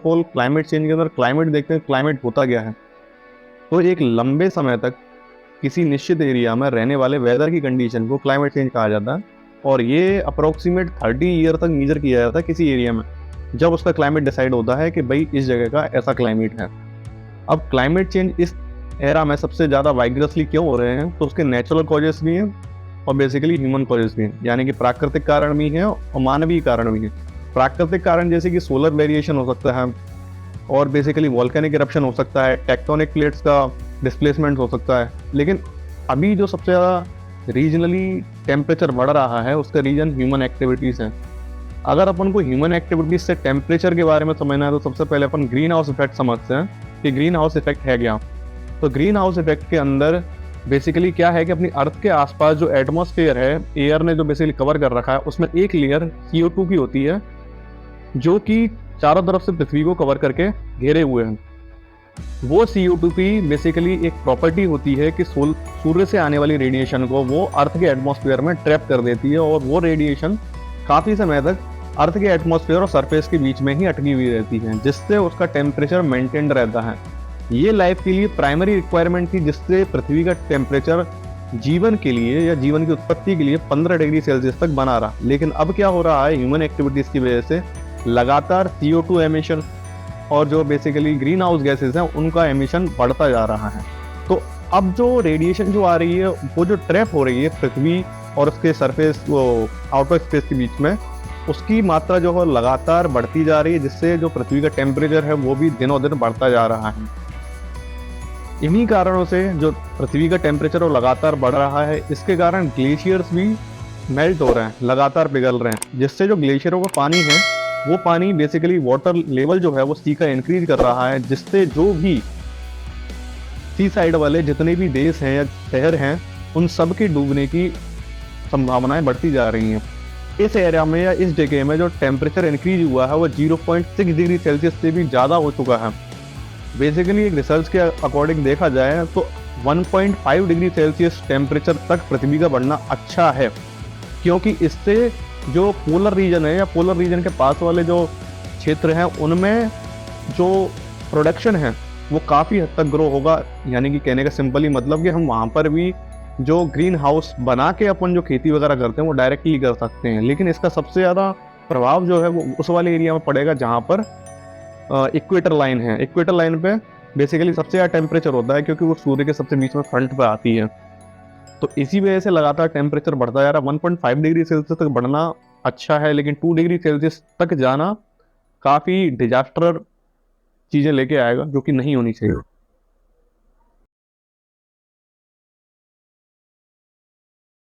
Of all climate change के अंदर climate देखते हैं, क्लाइमेट होता क्या है। तो एक लंबे समय तक किसी निश्चित एरिया में रहने वाले वेदर की कंडीशन को क्लाइमेट चेंज कहा जाता है, और ये अप्रोक्सीमेट 30 ईयर तक मेजर किया जाता है किसी एरिया में, जब उसका क्लाइमेट डिसाइड होता है कि भाई इस जगह का ऐसा क्लाइमेट है। अब क्लाइमेट चेंज इस एरा में सबसे ज़्यादा वाइग्रसली क्यों हो रहे हैं, तो उसके नेचुरल कॉजेस भी हैं और बेसिकली ह्यूमन कॉजेस भी हैं, यानी कि प्राकृतिक कारण भी हैं और मानवीय कारण भी हैं। प्राकृतिक कारण जैसे कि सोलर वेरिएशन हो सकता है, और बेसिकली वॉल्केनिक इरप्शन हो सकता है, टेक्टोनिक प्लेट्स का डिस्प्लेसमेंट हो सकता है। लेकिन अभी जो सबसे ज़्यादा रीजनली टेम्परेचर बढ़ रहा है उसका रीजन ह्यूमन एक्टिविटीज़ है। अगर अपन को ह्यूमन एक्टिविटीज से टेम्परेचर के बारे में समझना है तो सबसे पहले अपन ग्रीन हाउस इफेक्ट समझते हैं कि ग्रीन हाउस इफेक्ट है क्या। तो ग्रीन हाउस इफेक्ट के अंदर बेसिकली क्या है कि अपनी अर्थ के आसपास जो एटमॉस्फेयर है, एयर ने जो बेसिकली कवर कर रखा है, उसमें एक लेयर CO2 की होती है जो कि चारों तरफ से पृथ्वी को कवर करके घेरे हुए हैं। वो CO2 की बेसिकली एक प्रॉपर्टी होती है कि सूर्य से आने वाली रेडिएशन को वो अर्थ के एटमॉस्फेयर में ट्रैप कर देती है, और वो रेडिएशन काफ़ी समय तक अर्थ के एटमॉस्फेयर और सरफेस के बीच में ही अटकी हुई रहती है, जिससे उसका टेम्परेचर मेंटेन्ड रहता है। ये लाइफ के लिए प्राइमरी रिक्वायरमेंट थी, जिससे पृथ्वी का टेम्परेचर जीवन के लिए या जीवन की उत्पत्ति के लिए 15 डिग्री सेल्सियस तक बना रहा। लेकिन अब क्या हो रहा है, ह्यूमन एक्टिविटीज़ की वजह से लगातार CO2 एमिशन और जो बेसिकली ग्रीन हाउस गैसेज हैं उनका एमिशन बढ़ता जा रहा है। तो अब जो रेडिएशन जो आ रही है वो जो ट्रैप हो रही है पृथ्वी और उसके सरफेस, वो आउटर स्पेस के बीच में, उसकी मात्रा जो है लगातार बढ़ती जा रही है, जिससे जो पृथ्वी का टेम्परेचर है वो भी दिनों दिन बढ़ता जा रहा है। इन्हीं कारणों से जो पृथ्वी का टेम्परेचर वो लगातार बढ़ रहा है, इसके कारण ग्लेशियर्स भी मेल्ट हो रहे हैं, लगातार पिघल रहे हैं, जिससे जो ग्लेशियरों का पानी है वो पानी बेसिकली वाटर लेवल जो है वो सी का इंक्रीज कर रहा है, जिससे जो भी सी साइड वाले जितने भी देश हैं या शहर हैं उन सब के डूबने की संभावनाएं बढ़ती जा रही हैं। इस एरिया में या इस जगह में जो टेम्परेचर इंक्रीज हुआ है वो 0.6 डिग्री सेल्सियस से भी ज़्यादा हो चुका है। बेसिकली एक रिसर्च के अकॉर्डिंग देखा जाए तो 1.5 डिग्री सेल्सियस टेम्परेचर तक पृथ्वी का बढ़ना अच्छा है, क्योंकि इससे जो पोलर रीजन है या पोलर रीजन के पास वाले जो क्षेत्र हैं उनमें जो प्रोडक्शन है वो काफ़ी हद तक ग्रो होगा। यानी कि कहने का सिंपली मतलब कि हम वहाँ पर भी जो ग्रीन हाउस बना के अपन जो खेती वगैरह करते हैं वो डायरेक्टली कर सकते हैं, लेकिन इसका सबसे ज़्यादा प्रभाव जो है वो उस वाले एरिया में पड़ेगा जहाँ पर इक्वेटर लाइन है। इक्वेटर लाइन पे बेसिकली सबसे ज़्यादा टेम्परेचर होता है, क्योंकि वो सूर्य के सबसे बीच में फ्रंट पे आती है। तो इसी वजह से लगातार टेम्परेचर बढ़ता जा रहा है। 1.5 डिग्री सेल्सियस तक बढ़ना अच्छा है, लेकिन 2 डिग्री सेल्सियस तक जाना काफ़ी डिजास्टर चीज़ें लेके आएगा, जो कि नहीं होनी चाहिए।